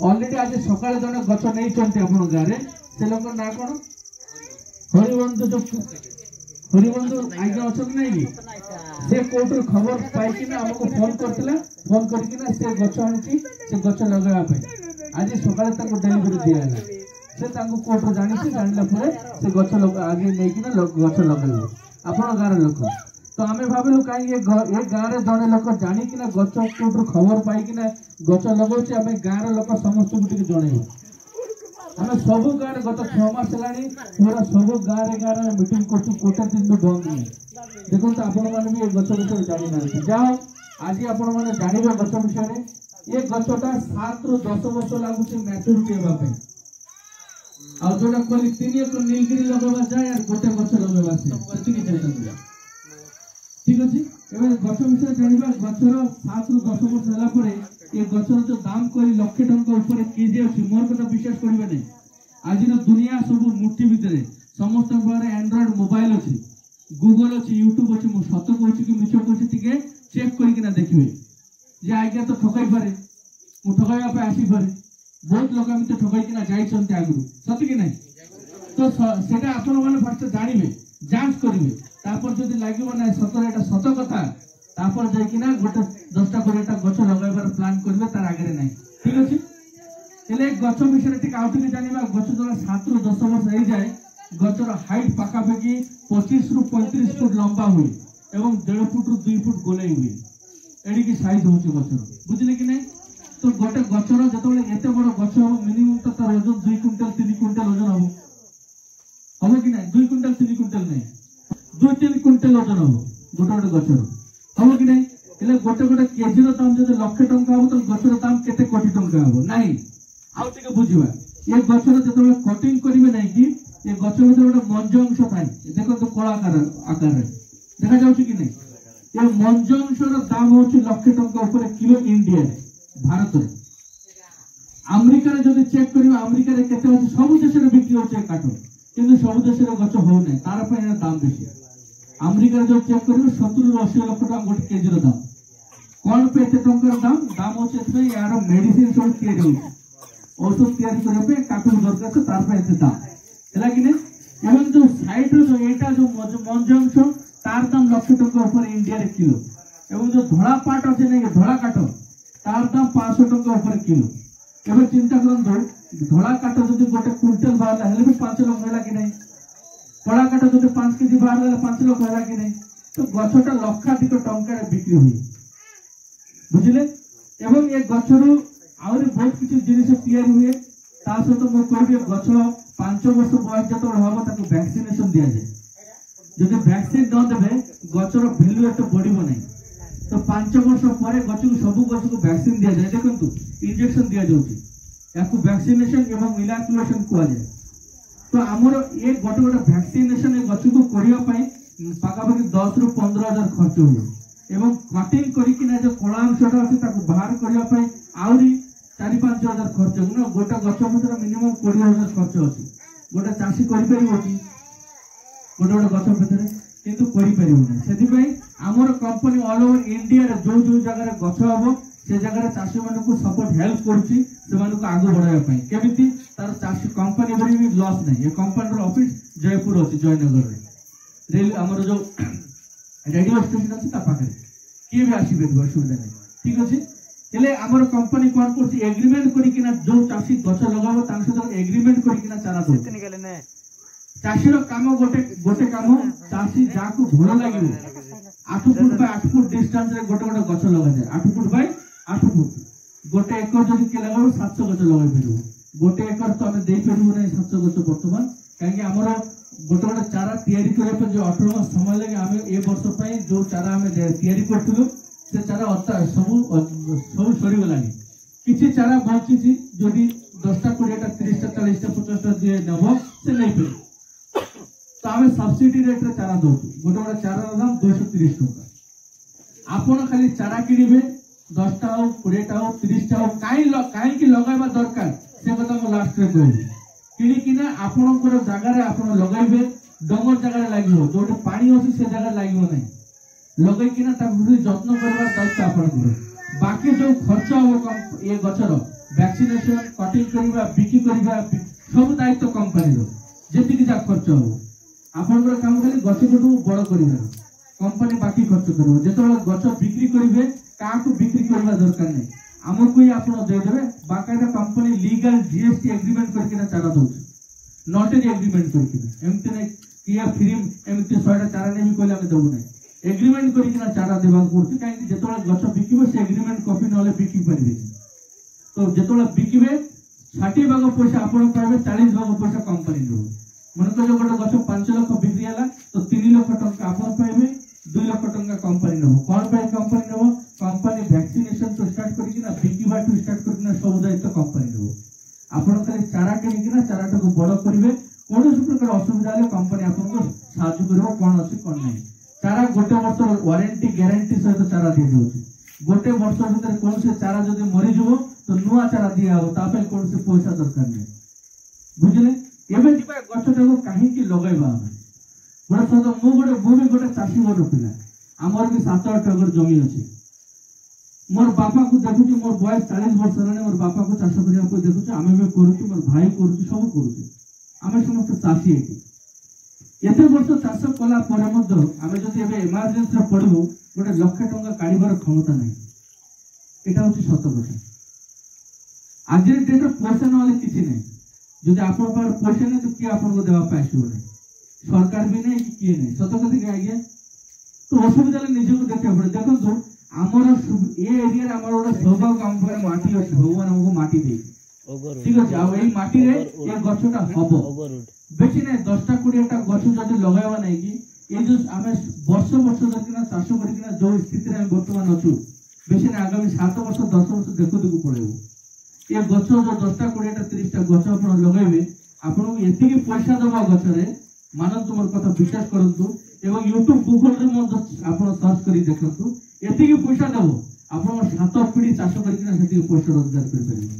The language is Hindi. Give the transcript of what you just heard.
ऑलरेडी आज सकाळे जने गछ नहीं चंती अपन गारे से लोक ना कोन हरिबंधु जो हरिबंधु आगे अछक नहीं से कोर्ट खबर पाई कि ना हमको फोन करथिला फोन करके ना से गछ आनी से गछ लगाया पे आज सकाळे तक डेलीवरी दिया है से तांको कोर्ट जानी से जानला परे से गछ लगा आगे नहीं कि ना गछ लगाइबो अपन गारे लोक तो आमे भाबिलु काई ये गाँव रे जने लोक जानी कि ना गछ कोर्ट खबर पाई कि ना गछ लगाउछि आमे गाँव रे लोक समस्त गुटी जणैबो आमे सब गाँव रे गत 6 मास लानी पूरा सब गाँव रे मीटिंग करछु कोटा दिन में बंद नहीं देखो तो आपण माने भी ये गछ विषय जानि ना जाओ आज आपण माने जानिबो गछ विषय रे ये गछटा 7 रु 10 वर्ष लागुछि मैच्योरिटी हेबा पे आ जोटा कोली 3 एकर नीलगिरी लगावा जाय और गोटे गछ लगावा से सेति कि जाय ठीक अछि एबे गछ विषय जानिबा गछर 7 रु 10 वर्ष होला परे ये गछर जो दाम कोई लाख टंका ऊपर केजी अछि मोर कथा विश्वास करिवे नै आज दुनिया सब मुट्ठी भितरे समस्त पारे एंड्रॉइड मोबाइल अछि गूगल अछि यूट्यूब अछि मु सत कहछि कि मिछ कहछि टिके चेक करि कि ना देखिबे जे आज्ञा तो ठकाई पारे मु ठकाइबा पे आसी पारे बहुत लोक हम तो ठकाई कि ना जाई छन्ते आगु सत कि नै तो सेटा आपण माने फर्स्ट जानिबे जांच करिवे तापर जदि लागिबो ना सतर एटा सत कथा तापर जाय कि ना गोटे 10टा 20टा गछ लगाइबार प्लान करिवे तार आगे नै ठीक अछि एले गछ विषय टिक आउटिक जानिबा गछ जला 7 रु 10 वर्ष हो जाए गछर हाइट पाखा पाखी 25 रु 35 फुट लंबा हुए एवं 1.5 फुट रु 2 फुट गोलाई हुए एडी की साइज होची गछर बुझले कि नै तो गोटे गछर जतबेले एते बड़ गछ हो मिनिमम तो तार वजन 2 क्विंटल 3 क्विंटल वजन हो कि नै 2 क्विंटल 3 क्विंटल नै 2-3 क्विंटल वजन हो गोटे गछर हो कि नै एले गोटे केजी रो दाम जदि लाख टंका हो तो गछर दाम केते कोटी टंका हो नाही आउ टिके बुझिबा ये गछर जतबेले कटिंग करिवे नै कि ये गछ में गोटे मंज अंश थाए देखो तो कला आकार देखा जाउछि कि नै ये मंज अंशर दाम होछि लाख टंका ऊपर किलो इंडिया भारत रे अमेरिका रे जदि चेक करिबा अमेरिका रे केते होछि सब देश रे बिक्री होछि काठ किंतु सब देश रे गछ हो नै तार पे दाम बेसी अमेरिका रे जो चेक करिबा 70 रु 80 लाख टका गोटे केजी रो दाम कोन पे एते टंकर दाम होछि एते यार मेडिसिन सब तयारी होछि औषध तयारी करे पे काठ दरकार छै तार पे एते दाम हला कि नै एवं जो साइड रो जो एटा जो मंज अंश तार दाम लाख टका ऊपर इंडिया रे किलो एवं जो धोळा पाट अछि नै धोळा काठ तार दाम 500 टका ऊपर किलो एबे चिंता करन धोळा काठ जदि गोटे क्विंटल बाहरला हेले भी 5 लाख होला कि नै कळा काठ जदि 5 केजी बाहरला 5 लाख होला कि नै तो गछटा लक्षाधिक टंका रे बिक्री होई बुझिले एवं ए गछरु आउरी बहुत किछि जिनिस तयारी हुए ता सहित मो कहबे गछ 5 वर्ष बयस जत हम ताको वैक्सीनेशन दिया जाए जदि वैक्सीन न देबे गछर वैल्यू एत बढ़िबो नै तो 5 वर्ष परे गछ को सब गछ को वैक्सीन दिया जाए देखंतु इंजेक्शन दिया जाउची याकू वैक्सीनेशन एवं इनोकुलेशन को जाए तो हमर ए गोटे वैक्सीनेशन ए गछ को करिया पई पाका पाकी 10 रु 15,000 खर्च हो एवं कटिंग करी कि ना जो कला अंशटा अछि ताको बाहर करिया पई आउरी 4-5 हजार खर्च हो गोटे गछ भीतर मिनिमम 20,000 खर्च अछि गोटे चासी करि परिबो कि गोटे गछ भीतर किंतु करि परिबो नै सेति पई हमर कंपनी ऑल ओवर इंडिया रे जो जगह रे गछ हबो से जगह रे चासी मानु को सपोर्ट हेल्प करछि से मानु को आगु बढ़ाय पई केमिति तार चासी कंपनी बड़ी भी लॉस नै ये कंपनी रो ऑफिस जयपुर अछि जयनगर रे रेल हमर जो रेडियो स्टेशन अछि ता पाखे के भी आसी बेबो सुविधा नै ठीक अछि एले हमर कंपनी कोन करछि एग्रीमेंट करी कि ना जो चासी गछ लगाबो तान सहित एग्रीमेंट करी कि ना चारा दो सेति निकले नै चासी रो काम गोटे काम चासी जाको भलो लागिबो 8 फुट बाय 8 फुट डिस्टेंस रे गोटे गछ लगा जाय 8 फुट बाय 8 फुट गोटे एकर जदि के लगाबो 700 गछ लगाइ परबो गोटे एकर तो हमें देई परबो नै 700 गछ वर्तमान काहे हमर गोटे चारा तयारी करे पर जो 18 मास समय लगे हमें ए वर्ष पई जो चारा हमें तयारी करथुलो से चारा सब सरी गलानी किछि चारा बची छी जदि 10टा 20टा 30टा 40टा 50टा जे नबो से नै पे तो हमें सब्सिडी रेट रे चारा दो गोटे चारा दाम 230 टका आपण खाली चारा किनिबे 10टा हो 20टा हो 30टा हो काई की लगाइबा दरकार से कथा हम लास्ट रे कहबी किनि किना आपनकर जागा रे आपण लगाइबे डंगर जागा रे लागियो जोटे पानी अछि से जागा लागियो नै लगै किना ता जत्न करबा दायित्व आपण बाकी जो खर्च हो ये गछर वैक्सीनेशन कटिंग करबा बिक्री करबा सब दायित्व कंपनी रो जेतिक जा खर्च हो आपनकर काम खाली गछ कोठू बड़ करबा कंपनी बाकी खर्च करबो जेतबेला गछ बिक्री करिवे काकू बिक्री करबा दरकार नै हमको ही आपण दे देबे बाकायदा कंपनी लीगल जीएसटी एग्रीमेंट करके ना चारा दउछ नॉट एन एग्रीमेंट करके एमते नै किया फिल्म एमते 100 टा चारा नै भी कोइला में दबु नै एग्रीमेंट करके ना चारा देबा पड़छ काहे जेतबेला गछ बिकिबो से एग्रीमेंट कॉपी नले बिकी परबे तो जेतबेला बिकिबे 60 भाग पैसा आपण पाबे 40 भाग पैसा कंपनी दो मन को जो गछ 5 लाख बिक्री हला तो 3 लाख टका आपण पाइबे 2 लाख टका कंपनी नबो कोन पे कंपनी नबो कंपनी वैक्सीनेशन तो स्टार्ट करी ना बिकिबा टू स्टार्ट करी ना सब दायित्व कंपनी नबो आपण खाली चारा किनी ना चारा को बड़ करिवे कोनोसी प्रकार असुविधा ले कंपनी आपन को साहाय्य करबो कोन अछि कोन नै चारा गोटे वर्ष वारंटी गारंटी सहित चारा दे दोछि गोटे वर्ष भीतर कोनोसी चारा जदि मरि जबो तो नुआ चारा दिया हो तापे कोनोसी पैसा दरकार नै बुझले एबे दिबा गछटा को काहे की लगाइबा गोटे सद मु गोटे चाषी गोटे पिला आमर भी 7-8 एकड़ जमी अछि मोर बापा को देखुची मोर बयस 40 वर्ष रे मोर बापा को चाष करिया को देखुची आमे भी करूची मोर भाई करूची सब करूची आमे समस्त चाषी एटी एते वर्ष चाष कला परे मध्य आमे जति एबे इमरजेंसी रे पड़बो गोटे लाख टका काढिबार क्षमता नै एटा होची सत कथा आज डेट पैसा नले किछि नै जदि आपन पर पैसा नै तो कि आपन को देबा पाइसो नै सरकार भी नै कि किए नै सत कथा कि आज्ञा तो असुविधा ले निजे को देखा पड़े देखो तो आमर ए एरिया रे आमर ओडा सौभाग्य काम पर माटी अछि भगवान हमको माटी दे ठीक अछि आ एई माटी रे ए गछटा हबो बेसी नै 10टा 20टा गछ जदि लगायबा नै कि ए जो आमे वर्ष वर्ष जकिना चाष करिकिना जो स्थिति रे वर्तमान अछु बेसी नै आगामी 7 वर्ष 10 वर्ष देखो देखो पड़ेबो ए गछ जो 10टा 20टा 30टा गछ आपण लगाइबे आपण एतिकी पैसा दबा गछ रे मानन तुमर कथा विश्वास करंतु एवं यूट्यूब गूगल रे मो आपण सर्च करी देखंतु एतिकी पैसा देबो आपण 7 पीढ़ी चाष करिकिना सेति पैसा रोजगार कर परिबे।